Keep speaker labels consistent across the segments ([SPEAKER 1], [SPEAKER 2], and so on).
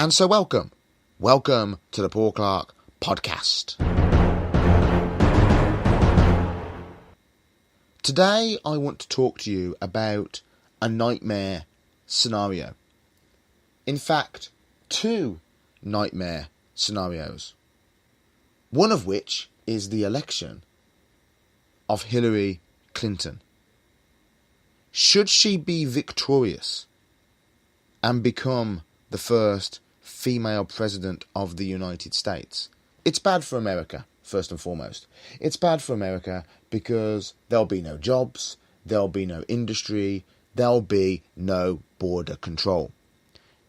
[SPEAKER 1] And so welcome to the Paul Clark Podcast. Today I want to talk to you about a nightmare scenario. In fact, two nightmare scenarios. One of which is the election of Hillary Clinton. Should she be victorious and become the first female president of the United States, it's bad for America, first and foremost. It's bad for America because there'll be no jobs, there'll be no industry, there'll be no border control.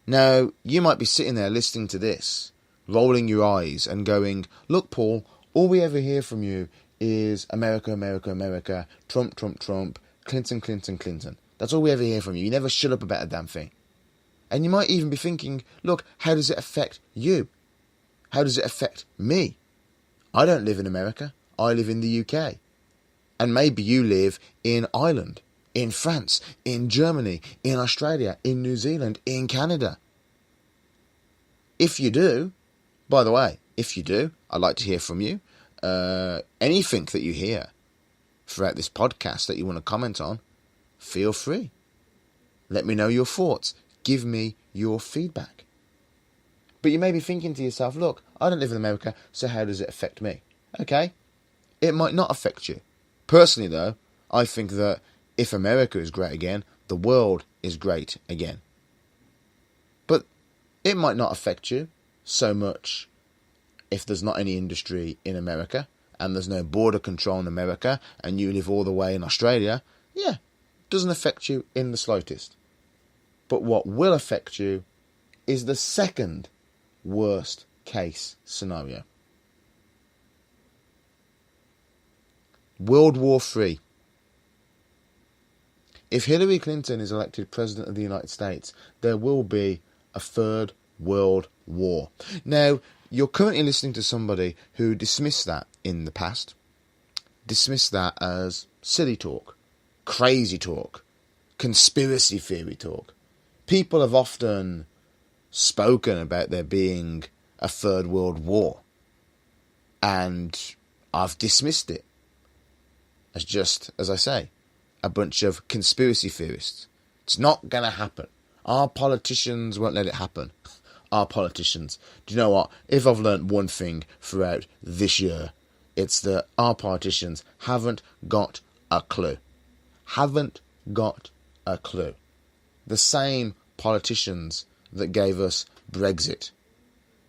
[SPEAKER 1] Now, you might be sitting there listening to this, rolling your eyes and going, look, Paul, all we ever hear from you is America, America, America, Trump, Trump, Trump, Clinton, Clinton, Clinton. That's all we ever hear from you. You never shut up about a damn thing. And you might even be thinking, look, how does it affect you? How does it affect me? I don't live in America. I live in the UK. And maybe you live in Ireland, in France, in Germany, in Australia, in New Zealand, in Canada. If you do, by the way, if you do, I'd like to hear from you. Anything that you hear throughout this podcast that you want to comment on, feel free. Let me know your thoughts. Give me your feedback. But you may be thinking to yourself, look, I don't live in America, so how does it affect me? Okay, it might not affect you. Personally, though, I think that if America is great again, the world is great again. But it might not affect you so much if there's not any industry in America and there's no border control in America and you live all the way in Australia. Yeah, it doesn't affect you in the slightest. But what will affect you is the second worst case scenario. World War III. If Hillary Clinton is elected President of the United States, there will be a third world war. Now, you're currently listening to somebody who dismissed that in the past. Dismissed that as silly talk, crazy talk, conspiracy theory talk. People have often spoken about there being a third world war, and I've dismissed it as just, as I say, a bunch of conspiracy theorists. It's not going to happen. Our politicians won't let it happen. Our politicians. Do you know what? If I've learnt one thing throughout this year, it's that our politicians haven't got a clue. Haven't got a clue. The same politicians that gave us Brexit.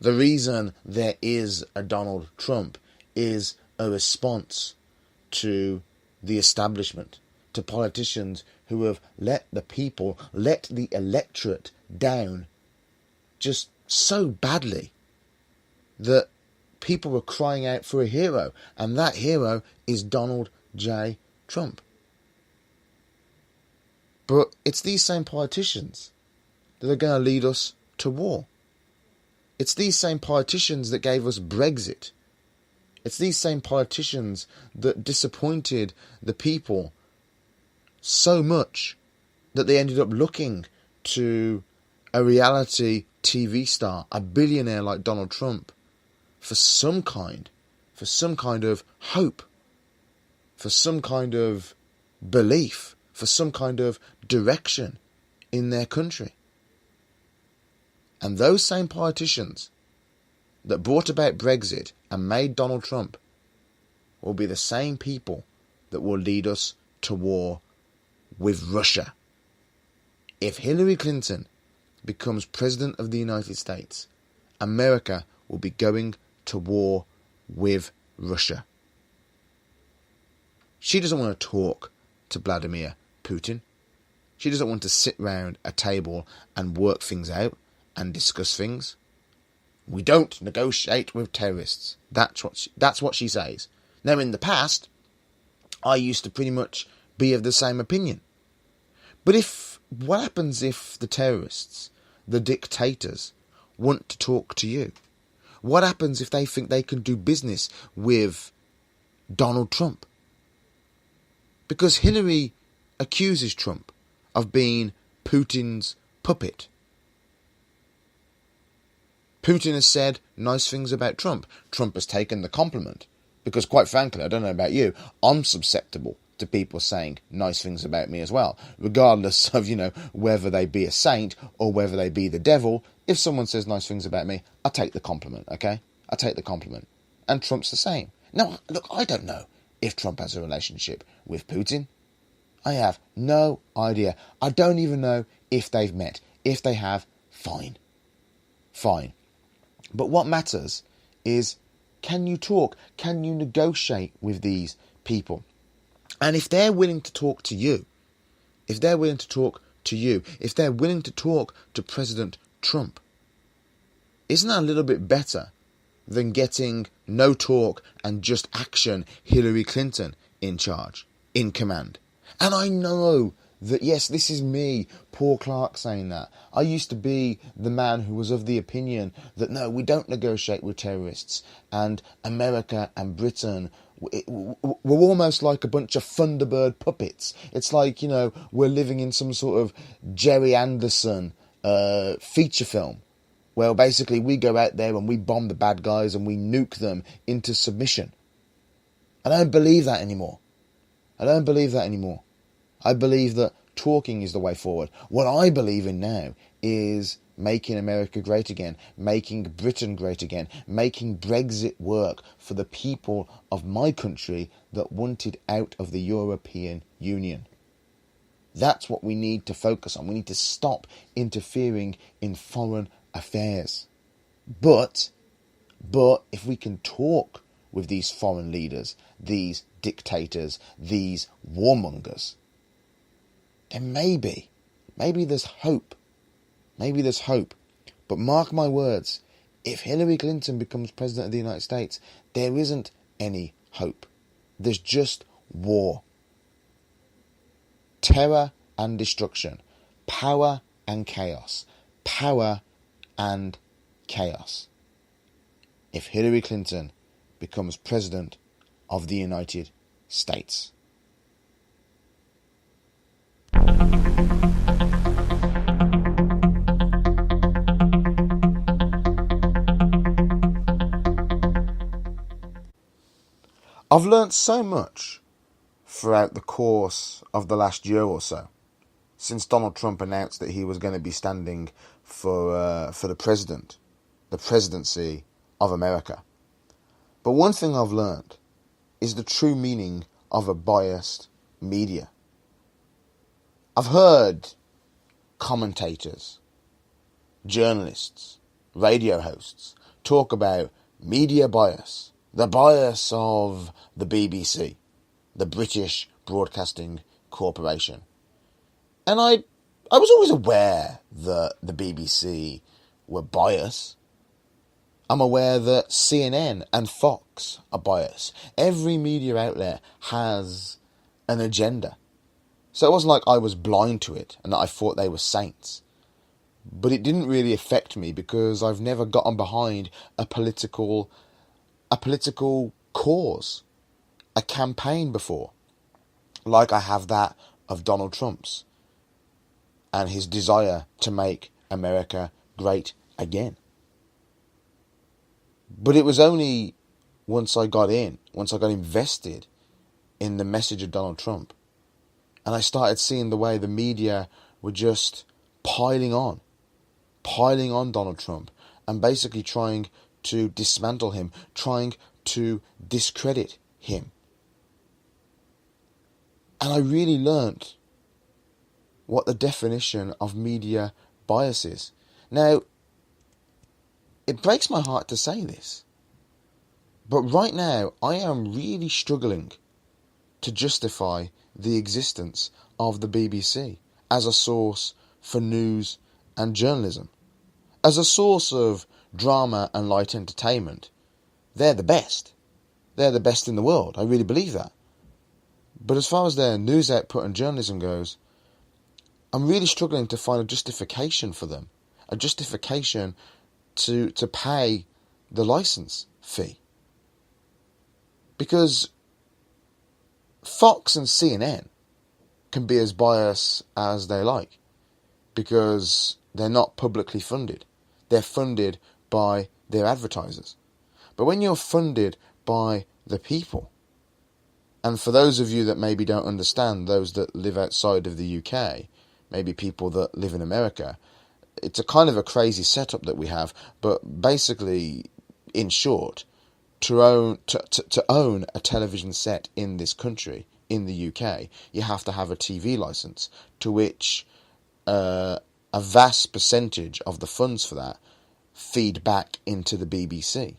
[SPEAKER 1] The reason there is a Donald Trump is a response to the establishment, to politicians who have let the people, let the electorate down just so badly that people were crying out for a hero, and that hero is Donald J. Trump. But it's these same politicians that are going to lead us to war. It's these same politicians that gave us Brexit. It's these same politicians that disappointed the people so much that they ended up looking to a reality TV star, a billionaire like Donald Trump, for some kind of hope, for some kind of belief, for some kind of direction in their country. And those same politicians that brought about Brexit and made Donald Trump will be the same people that will lead us to war with Russia. If Hillary Clinton becomes President of the United States, America will be going to war with Russia. She doesn't want to talk to Vladimir Putin. She doesn't want to sit round a table and work things out and discuss things. We don't negotiate with terrorists. That's what she says. Now, in the past, I used to pretty much be of the same opinion. But what happens if the terrorists, the dictators, want to talk to you? What happens if they think they can do business with Donald Trump? Because Hillary accuses Trump of being Putin's puppet. Putin has said nice things about Trump. Trump has taken the compliment. Because quite frankly, I don't know about you, I'm susceptible to people saying nice things about me as well. Regardless of, whether they be a saint or whether they be the devil, if someone says nice things about me, I take the compliment, okay? I take the compliment. And Trump's the same. Now, look, I don't know if Trump has a relationship with Putin. I have no idea. I don't even know if they've met. If they have, fine. Fine. But what matters is, can you talk? Can you negotiate with these people? And if they're willing to talk to you, if they're willing to talk to President Trump, isn't that a little bit better than getting no talk and just action Hillary Clinton in charge, in command? And I know that, yes, this is me, Paul Clark, saying that. I used to be the man who was of the opinion that, no, we don't negotiate with terrorists. And America and Britain, we're almost like a bunch of Thunderbird puppets. It's like, we're living in some sort of Jerry Anderson feature film, where basically we go out there and we bomb the bad guys and we nuke them into submission. I don't believe that anymore. I believe that talking is the way forward. What I believe in now is making America great again, making Britain great again, making Brexit work for the people of my country that wanted out of the European Union. That's what we need to focus on. We need to stop interfering in foreign affairs. But if we can talk with these foreign leaders, these dictators, these warmongers, then maybe there's hope. Maybe there's hope. But mark my words, if Hillary Clinton becomes President of the United States, there isn't any hope. There's just war. Terror and destruction. Power and chaos. Power and chaos. If Hillary Clinton becomes President of the United States. I've learnt so much throughout the course of the last year or so, since Donald Trump announced that he was going to be standing for the presidency of America. But one thing I've learned is the true meaning of a biased media. I've heard commentators, journalists, radio hosts talk about media bias, the bias of the BBC, the British Broadcasting Corporation. And I was always aware that the BBC were biased. I'm aware that CNN and Fox are biased. Every media outlet has an agenda. So it wasn't like I was blind to it and that I thought they were saints. But it didn't really affect me because I've never gotten behind a political cause, a campaign before, like I have that of Donald Trump's and his desire to make America great again. But it was only once I got invested in the message of Donald Trump, and I started seeing the way the media were just piling on Donald Trump and basically trying to dismantle him, trying to discredit him. And I really learnt what the definition of media bias is. Now, it breaks my heart to say this, but right now I am really struggling to justify the existence of the BBC as a source for news and journalism. As a source of drama and light entertainment, they're the best. They're the best in the world. I really believe that. But as far as their news output and journalism goes, I'm really struggling to find a justification for them. A justification to pay the license fee. Because Fox and CNN can be as biased as they like, because they're not publicly funded. They're funded by their advertisers. But when you're funded by the people, and for those of you that maybe don't understand, those that live outside of the UK, maybe people that live in America, it's a kind of a crazy setup that we have, but basically, in short, to own a television set in this country, in the UK, you have to have a TV license, to which a vast percentage of the funds for that feed back into the BBC.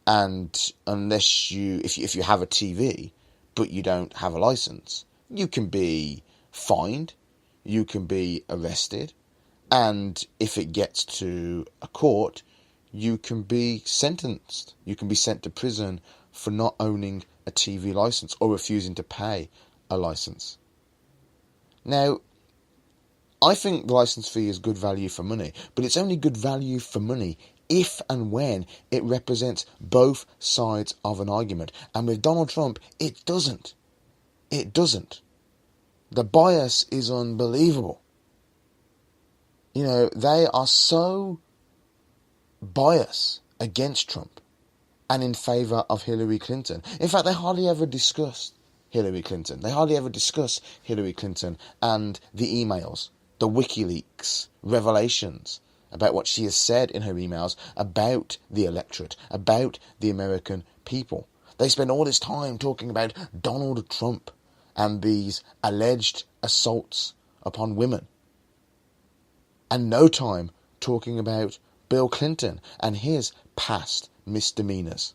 [SPEAKER 1] And unless if you have a TV, but you don't have a license, you can be fined, you can be arrested, and if it gets to a court, you can be sentenced. You can be sent to prison for not owning a TV license or refusing to pay a license. Now, I think the license fee is good value for money, but it's only good value for money if and when it represents both sides of an argument. And with Donald Trump, it doesn't. It doesn't. The bias is unbelievable. You know, they are so biased against Trump and in favour of Hillary Clinton. In fact, they hardly ever discuss Hillary Clinton. They hardly ever discuss Hillary Clinton and the emails, the WikiLeaks revelations about what she has said in her emails about the electorate, about the American people. They spend all this time talking about Donald Trump and these alleged assaults upon women, and no time talking about Bill Clinton and his past misdemeanours.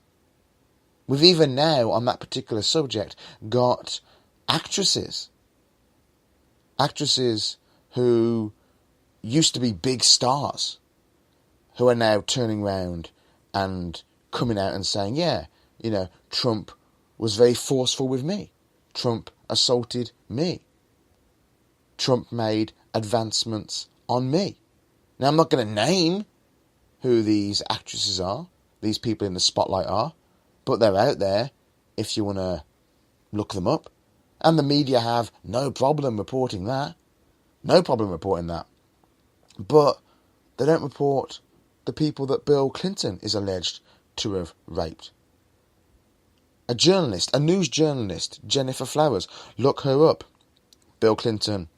[SPEAKER 1] We've even now, on that particular subject, got actresses who used to be big stars, who are now turning round and coming out and saying, yeah, you know, Trump was very forceful with me. Trump assaulted me. Trump made advancements on me. Now, I'm not going to name who these actresses are, these people in the spotlight are, but they're out there if you want to look them up. And the media have no problem reporting that. No problem reporting that. But they don't report the people that Bill Clinton is alleged to have raped. A journalist, a news journalist, Jennifer Flowers, look her up. Bill Clinton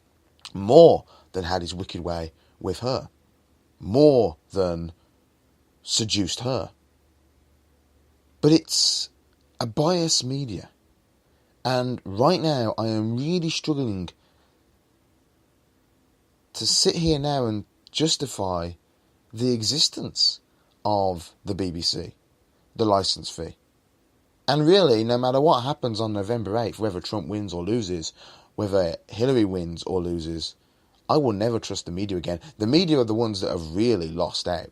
[SPEAKER 1] more than had his wicked way with her. More than seduced her. But it's a biased media. And right now I am really struggling to sit here now and justify the existence of the BBC, the licence fee. And really, no matter what happens on November 8th, whether Trump wins or loses, whether Hillary wins or loses, I will never trust the media again. The media are the ones that have really lost out.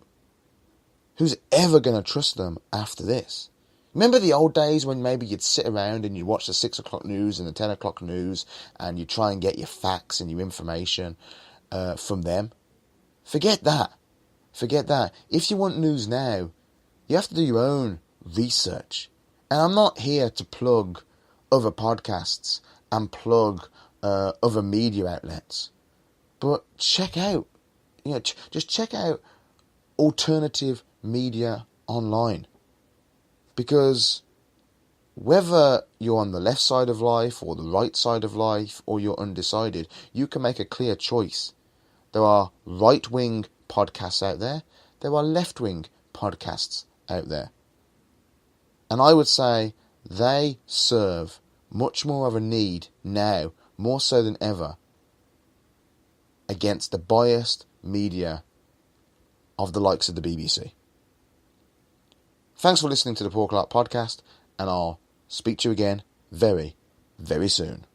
[SPEAKER 1] Who's ever going to trust them after this? Remember the old days when maybe you'd sit around and you'd watch the 6 o'clock news and the 10 o'clock news and you'd try and get your facts and your information from them? Forget that. Forget that. If you want news now, you have to do your own research. And I'm not here to plug other podcasts and plug other media outlets. But check out, just check out alternative media online. Because whether you're on the left side of life or the right side of life or you're undecided, you can make a clear choice. There are right-wing podcasts out there. There are left-wing podcasts out there. And I would say they serve much more of a need now, more so than ever, against the biased media of the likes of the BBC. Thanks for listening to the Pork Lot Podcast, and I'll speak to you again very, very soon.